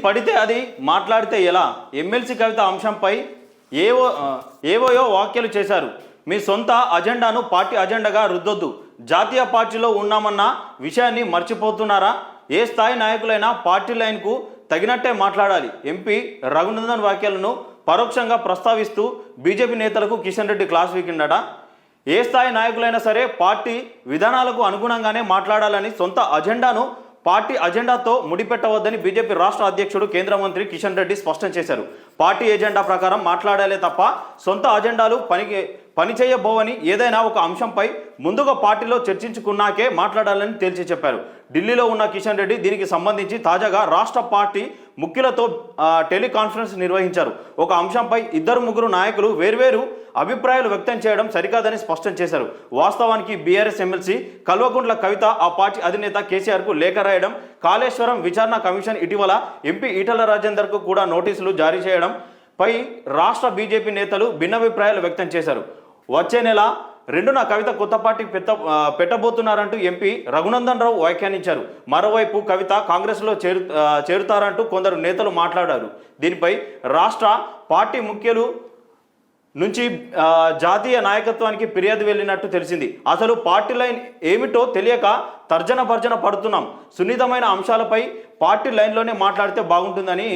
పడితే అది మాట్లాడితే ఎలా? ఎమ్మెల్సీ కవిత అంశంపై ఏవో ఏవోయో వ్యాఖ్యలు చేశారు. మీ సొంత అజెండాను పార్టీ అజెండాగా రుద్దొద్దు. జాతీయ పార్టీలో ఉన్నామన్న విషయాన్ని మర్చిపోతున్నారా? ఏ స్థాయి నాయకులైనా పార్టీ లైన్కు తగినట్టే మాట్లాడాలి. ఎంపీ రఘునందన్ వ్యాఖ్యలను పరోక్షంగా ప్రస్తావిస్తూ బీజేపీ నేతలకు కిషన్ రెడ్డి క్లాస్ వీకిండట. ఏ స్థాయి నాయకులైనా సరే పార్టీ విధానాలకు అనుగుణంగానే మాట్లాడాలని, సొంత అజెండాను పార్టీ అజెండాతో ముడిపెట్టవద్దని బీజేపీ రాష్ట్ర అధ్యక్షుడు కేంద్ర మంత్రి కిషన్ రెడ్డి స్పష్టం చేశారు. పార్టీ ఎజెండా ప్రకారం మాట్లాడాలే తప్ప సొంత అజెండాలు పనిచేయబోవని, ఏదైనా ఒక అంశంపై ముందుగా పార్టీలో చర్చించుకున్నాకే మాట్లాడాలని తేల్చి చెప్పారు. ఢిల్లీలో ఉన్న కిషన్ రెడ్డి దీనికి సంబంధించి తాజాగా రాష్ట్ర పార్టీ ముఖ్యులతో టెలికాన్ఫరెన్స్ నిర్వహించారు. ఒక అంశంపై 2-3 నాయకులు వేర్వేరు అభిప్రాయాలు వ్యక్తం చేయడం సరికాదని స్పష్టం చేశారు. వాస్తవానికి బీఆర్ఎస్ ఎమ్మెల్సీ కల్వకుంట్ల కవిత ఆ పార్టీ అధినేత కేసీఆర్కు లేఖ రాయడం, కాళేశ్వరం విచారణ కమిషన్ ఇటీవల ఎంపీ ఈటల రాజేందర్కు కూడా నోటీసులు జారీ చేయడం పై రాష్ట్ర బీజేపీ నేతలు భిన్నాభిప్రాయాలు వ్యక్తం చేశారు. వచ్చే నెల 2న కవిత కొత్త పార్టీ పెట్టబోతున్నారంటూ ఎంపీ రఘునందన్ రావు వ్యాఖ్యానించారు. మరోవైపు కవిత కాంగ్రెస్లో చేరుతారంటూ కొందరు నేతలు మాట్లాడారు. దీనిపై రాష్ట్ర పార్టీ ముఖ్యులు నుంచి జాతీయ నాయకత్వానికి ఫిర్యాదు వెళ్ళినట్టు తెలిసింది. అసలు పార్టీ లైన్ ఏమిటో తెలియక తర్జన భర్జన పడుతున్నాం. సున్నితమైన అంశాలపై పార్టీ లైన్లోనే మాట్లాడితే బాగుంటుందని